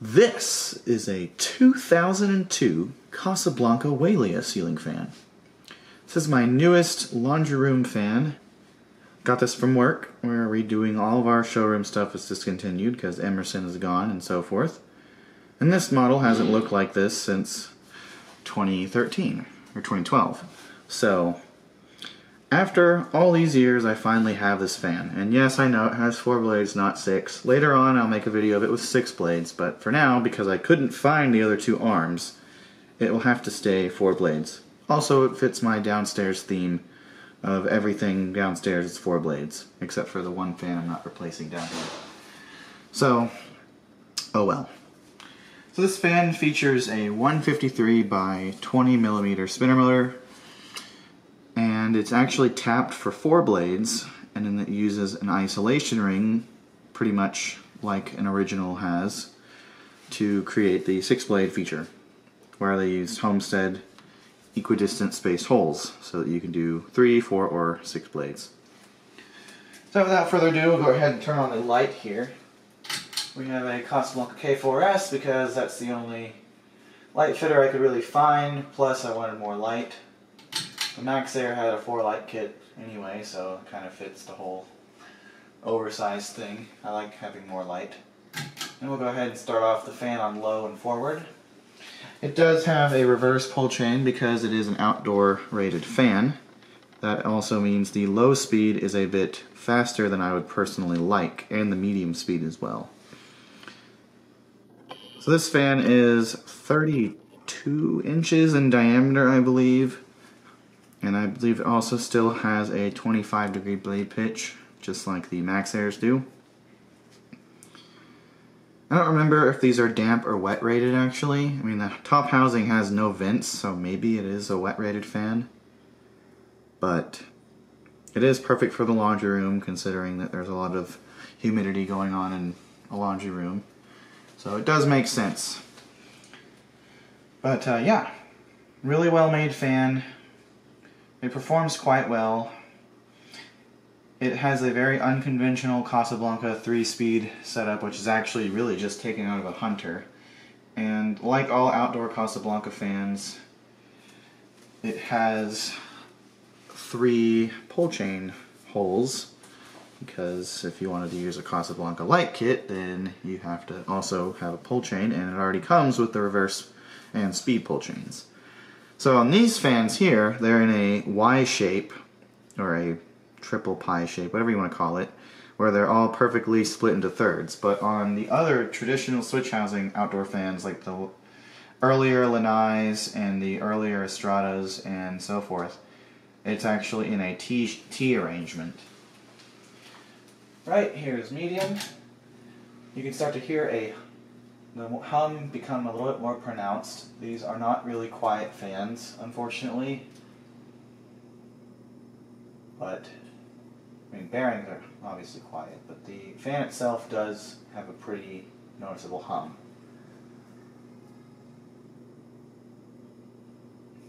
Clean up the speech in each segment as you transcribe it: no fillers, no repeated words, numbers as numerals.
This is a 2002 Casablanca Wailea ceiling fan. This is my newest laundry room fan. Got this from work. We're redoing all of our showroom stuff is discontinued because Emerson is gone and so forth. And this model hasn't looked like this since 2013 or 2012. So after all these years, I finally have this fan. And yes, I know it has 4 blades, not 6. Later on, I'll make a video of it with 6 blades, but for now, because I couldn't find the other 2 arms, it will have to stay 4 blades. Also, it fits my downstairs theme of everything downstairs is 4 blades, except for the one fan I'm not replacing down here. So, oh well. So this fan features a 153 by 20 millimeter spinner motor, and it's actually tapped for 4 blades, and then it uses an isolation ring, pretty much like an original has, to create the 6 blade feature, where they use Homestead equidistant spaced holes, so that you can do 3, 4, or 6 blades. So without further ado, we'll go ahead and turn on the light here. We have a Casablanca K4S because that's the only light fitter I could really find, plus I wanted more light. The Maxxair had a 4 light kit anyway, so it kind of fits the whole oversized thing. I like having more light. And we'll go ahead and start off the fan on low and forward. It does have a reverse pull chain because it is an outdoor rated fan. That also means the low speed is a bit faster than I would personally like, and the medium speed as well. So this fan is 32 inches in diameter, I believe. And I believe it also still has a 25-degree blade pitch, just like the Maxxairs do. I don't remember if these are damp or wet rated actually. I mean, the top housing has no vents, so maybe it is a wet rated fan. But it is perfect for the laundry room, considering that there's a lot of humidity going on in a laundry room. So it does make sense. But yeah, really well made fan. It performs quite well. It has a very unconventional Casablanca 3-speed setup, which is actually really just taken out of a Hunter. And like all outdoor Casablanca fans, it has 3 pull chain holes, because if you wanted to use a Casablanca light kit, then you have to also have a pull chain, and it already comes with the reverse and speed pull chains. So on these fans here, they're in a Y shape, or a triple pie shape, whatever you want to call it, where they're all perfectly split into thirds. But on the other traditional switch housing outdoor fans, like the earlier Lanais and the earlier Estradas and so forth, it's actually in a T arrangement. Right, here's medium. You can start to hear the hum become a little bit more pronounced. These are not really quiet fans, unfortunately. But, I mean, bearings are obviously quiet, but the fan itself does have a pretty noticeable hum.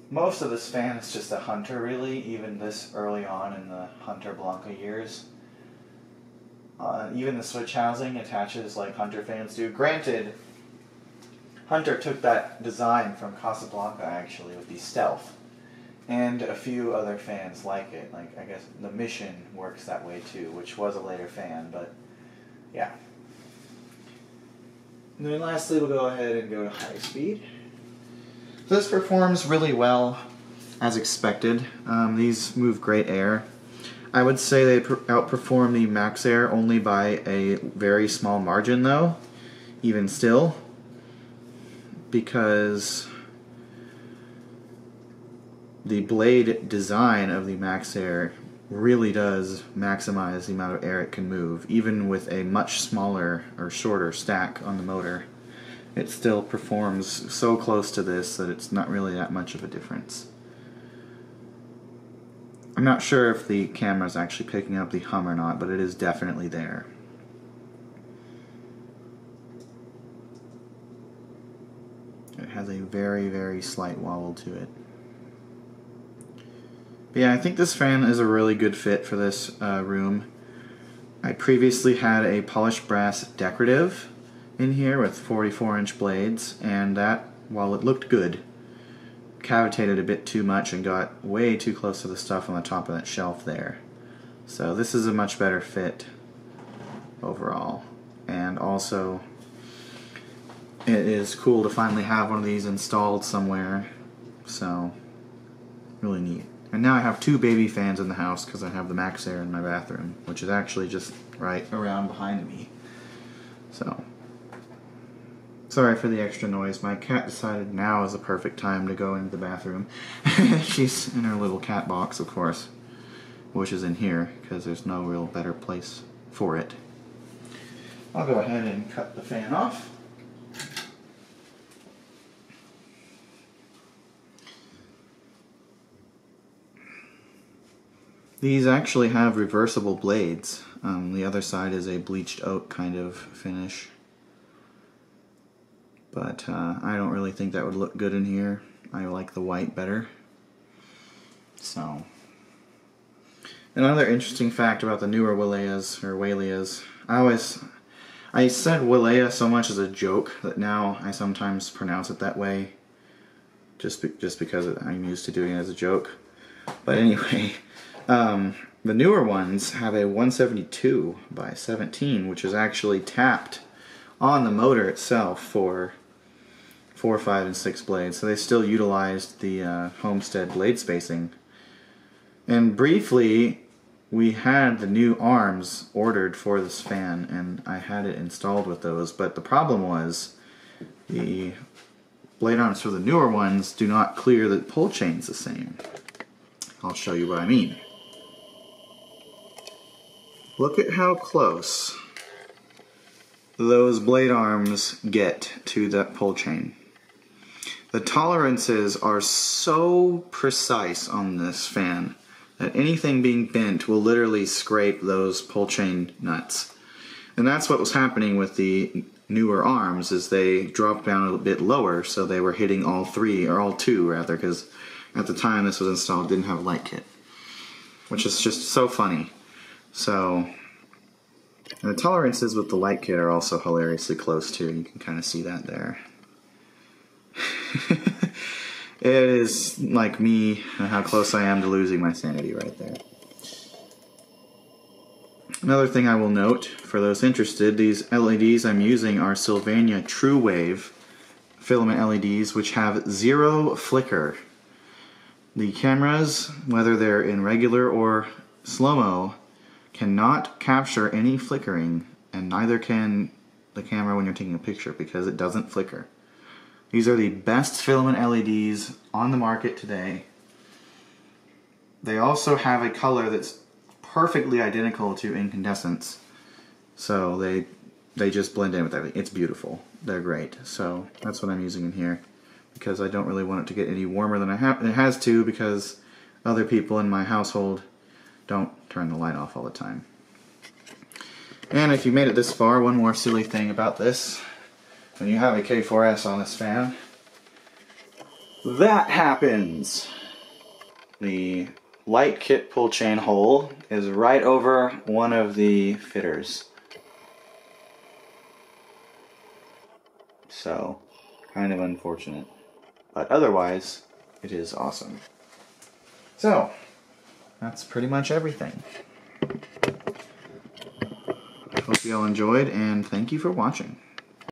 Most of this fan is just a Hunter, really, even this early on in the Hunter Blanca years. Even the switch housing attaches like Hunter fans do. Granted, Hunter took that design from Casablanca actually with the Stealth, and a few other fans like it. Like, I guess the Mission works that way too, which was a later fan, but yeah. And then lastly, we'll go ahead and go to high speed. So this performs really well, as expected. These move great air. I would say they outperform the Maxxair only by a very small margin though, even still, because the blade design of the Maxxair really does maximize the amount of air it can move. Even with a much smaller or shorter stack on the motor, it still performs so close to this that it's not really that much of a difference. I'm not sure if the camera's actually picking up the hum or not, but it is definitely there. It has a very, very slight wobble to it. But yeah, I think this fan is a really good fit for this room. I previously had a polished brass decorative, in here with 44-inch blades, and that, while it looked good, cavitated a bit too much and got way too close to the stuff on the top of that shelf there. So this is a much better fit overall, and also it is cool to finally have one of these installed somewhere, so really neat. And now I have 2 baby fans in the house because I have the Max Air in my bathroom, which is actually just right around behind me. So, sorry for the extra noise. My cat decided now is the perfect time to go into the bathroom. She's in her little cat box, of course, which is in here because there's no real better place for it. I'll go ahead and cut the fan off. These actually have reversible blades. The other side is a bleached oak kind of finish. But I don't really think that would look good in here. I like the white better. So, another interesting fact about the newer Waileas, I said Wailea so much as a joke that now I sometimes pronounce it that way, just because I'm used to doing it as a joke. But anyway, the newer ones have a 172 by 17, which is actually tapped on the motor itself for 4, 5, and 6 blades. So they still utilized the Homestead blade spacing. And briefly, we had the new arms ordered for this fan, and I had it installed with those. But the problem was the blade arms for the newer ones do not clear the pull chains the same. I'll show you what I mean. Look at how close those blade arms get to that pull chain. The tolerances are so precise on this fan that anything being bent will literally scrape those pull chain nuts. And that's what was happening with the newer arms, is they dropped down a bit lower, so they were hitting all 3, or all 2 rather, because at the time this was installed, it didn't have a light kit, which is just so funny. So, and the tolerances with the light kit are also hilariously close too. You can kind of see that there. It is like me and how close I am to losing my sanity right there. Another thing I will note, for those interested, these LEDs I'm using are Sylvania True Wave filament LEDs, which have 0 flicker. The cameras, whether they're in regular or slow-mo, cannot capture any flickering, and neither can the camera when you're taking a picture, because it doesn't flicker. These are the best filament LEDs on the market today. They also have a color that's perfectly identical to incandescence, so they just blend in with everything. It's beautiful. They're great. So that's what I'm using in here, because I don't really want it to get any warmer than it has to, because other people in my household don't turn the light off all the time. And if you made it this far, one more silly thing about this. When you have a K4S on this fan, that happens. The light kit pull chain hole is right over one of the fitters. So, kind of unfortunate. But otherwise, it is awesome. So, that's pretty much everything. Hope you all enjoyed, and thank you for watching.